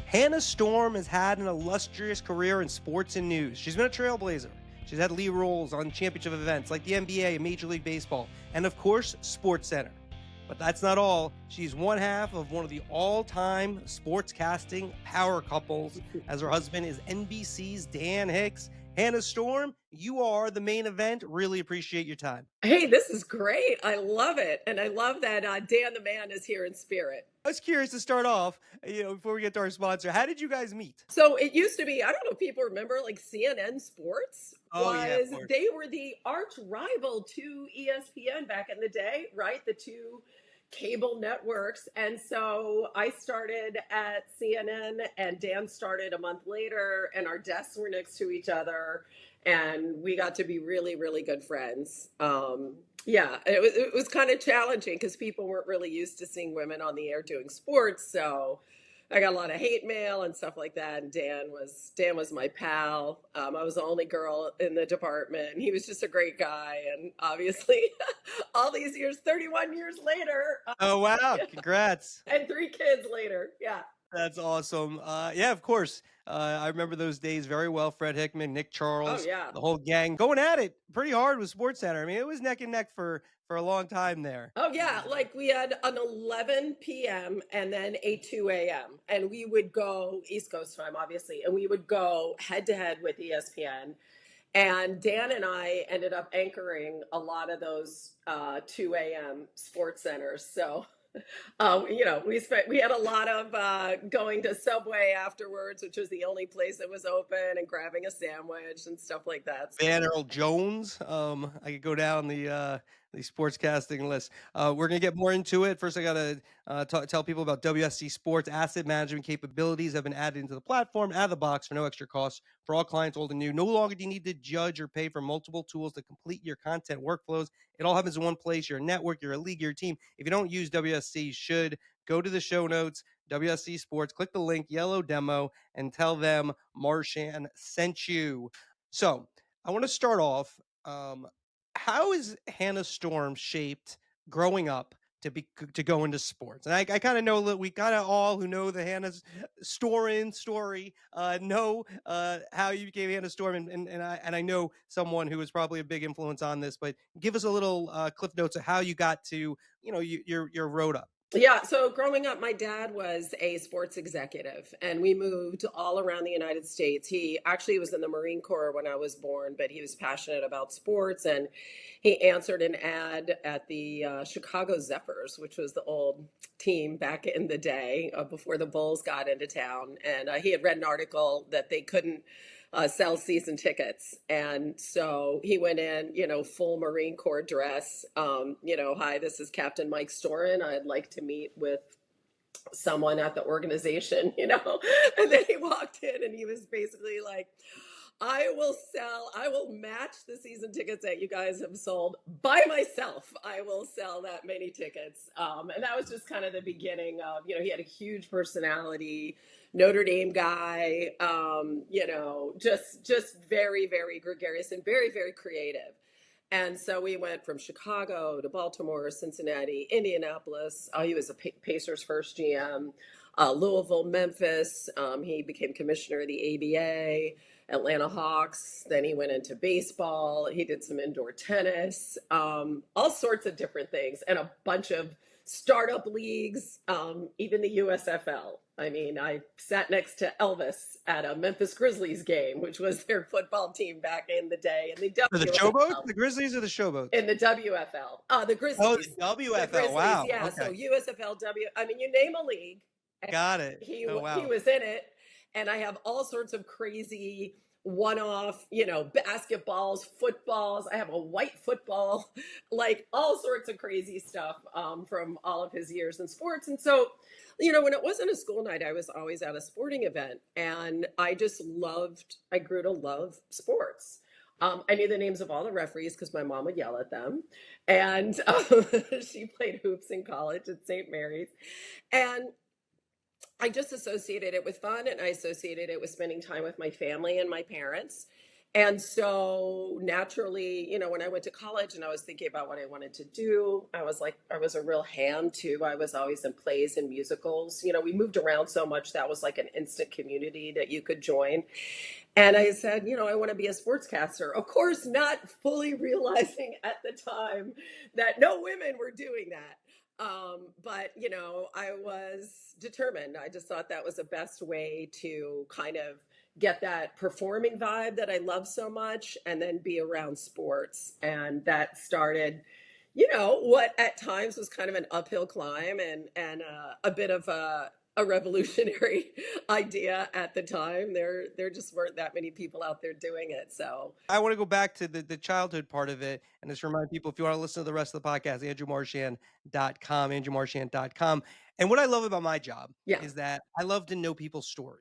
Hannah Storm has had an illustrious career in sports and news. She's been a trailblazer. She's had lead roles on championship events like the NBA and Major League Baseball, and of course, SportsCenter. But that's not all. She's one half of one of the all-time sportscasting power couples, as her husband is NBC's Dan Hicks. Hannah Storm, you are the main event. Really appreciate your time. Hey, this is great. I love it. And I love that Dan the man is here in spirit. I was curious to start off, before we get to our sponsor, how did you guys meet? So it used to be, I don't know if people remember, like CNN Sports Oh yeah, of course. they were the arch rival to ESPN back in the day, right? The two cable networks. And so I started at CNN and Dan started a month later, and our desks were next to each other. And we got to be really, really good friends. Yeah, it was kind of challenging because people weren't really used to seeing women on the air doing sports. So I got a lot of hate mail and stuff like that. And Dan was my pal. I was the only girl in the department. And he was just a great guy. And obviously, all these years, 31 years later, Oh wow, congrats. and three kids later. Yeah. That's awesome. Yeah, of course. I remember those days very well. Fred Hickman, Nick Oh Charles, yeah. the whole gang going at it pretty hard with SportsCenter. I mean, it was neck and neck for a long time there. Oh yeah, like we had an 11 p.m. and then a 2 a.m. and we would go East Coast time, obviously, and we would go head to head with ESPN. And Dan and I ended up anchoring a lot of those 2 a.m. sports centers. So we had a lot of going to Subway afterwards, which was the only place that was open, and grabbing a sandwich and stuff like that. Van Earl Jones. I could go down the sportscasting list. We're gonna get more into it. First, I gotta tell people about WSC Sports asset management capabilities have been added into the platform out of the box for no extra cost for all clients, old and new. No longer do you need to judge or pay for multiple tools to complete your content workflows. It all happens in one place. You're a network, you're a league, your team. If you don't use WSC, you should go to the show notes. WSC Sports, click the link, yellow demo, and tell them Marchand sent you. So I want to start off. How is Hannah Storm shaped growing up to go into sports? And I kind of know that we kind of all who know the Hannah's story know how you became Hannah Storm, and I know someone who was probably a big influence on this. But give us a little cliff notes of how you got to your road up. Yeah, so growing up, my dad was a sports executive, and we moved all around the United States. He actually was in the Marine Corps when I was born, but he was passionate about sports, and he answered an ad at the Chicago Zephyrs, which was the old team back in the day before the Bulls got into town. And he had read an article that they couldn't sell season tickets. And so he went in, full Marine Corps dress. Hi, this is Captain Mike Storin. I'd like to meet with someone at the organization, And then he walked in and he was basically like, I will match the season tickets that you guys have sold by myself. I will sell that many tickets. And that was just kind of the beginning of, he had a huge personality, Notre Dame guy, just very, very gregarious and very, very creative. And so we went from Chicago to Baltimore, Cincinnati, Indianapolis. He was a Pacers first GM, Louisville, Memphis. He became commissioner of the ABA, Atlanta Hawks. Then he went into baseball. He did some indoor tennis, all sorts of different things, and a bunch of startup leagues, even the USFL. I mean, I sat next to Elvis at a Memphis Grizzlies game, which was their football team back in the day. And For the Showboats, the Grizzlies, or the Showboats? In the WFL. The Grizzlies. Oh, the WFL. The Grizzlies, Wow. yeah. Okay. So USFL, I mean, you name a league. Got it. He Oh, wow. he was in it, and I have all sorts of crazy one-off, basketballs, footballs. I have a white football, like all sorts of crazy stuff from all of his years in sports. And so, when it wasn't a school night, I was always at a sporting event, and I grew to love sports. I knew the names of all the referees because my mom would yell at them. And she played hoops in college at St. Mary's. And I just associated it with fun, and I associated it with spending time with my family and my parents. And so naturally, when I went to college and I was thinking about what I wanted to do, I was like, I was a real ham too. I was always in plays and musicals. We moved around so much that was like an instant community that you could join. And I said, I want to be a sportscaster. Of course, not fully realizing at the time that no women were doing that. But I was determined. I just thought that was the best way to kind of get that performing vibe that I love so much and then be around sports. And that started, what at times was kind of an uphill climb and a bit of a revolutionary idea at the time. There just weren't that many people out there doing it. So I want to go back to the childhood part of it and just remind people, if you want to listen to the rest of the podcast, andrewmarchand.com, andrewmarchand.com. And what I love about my job yeah. is that I love to know people's stories.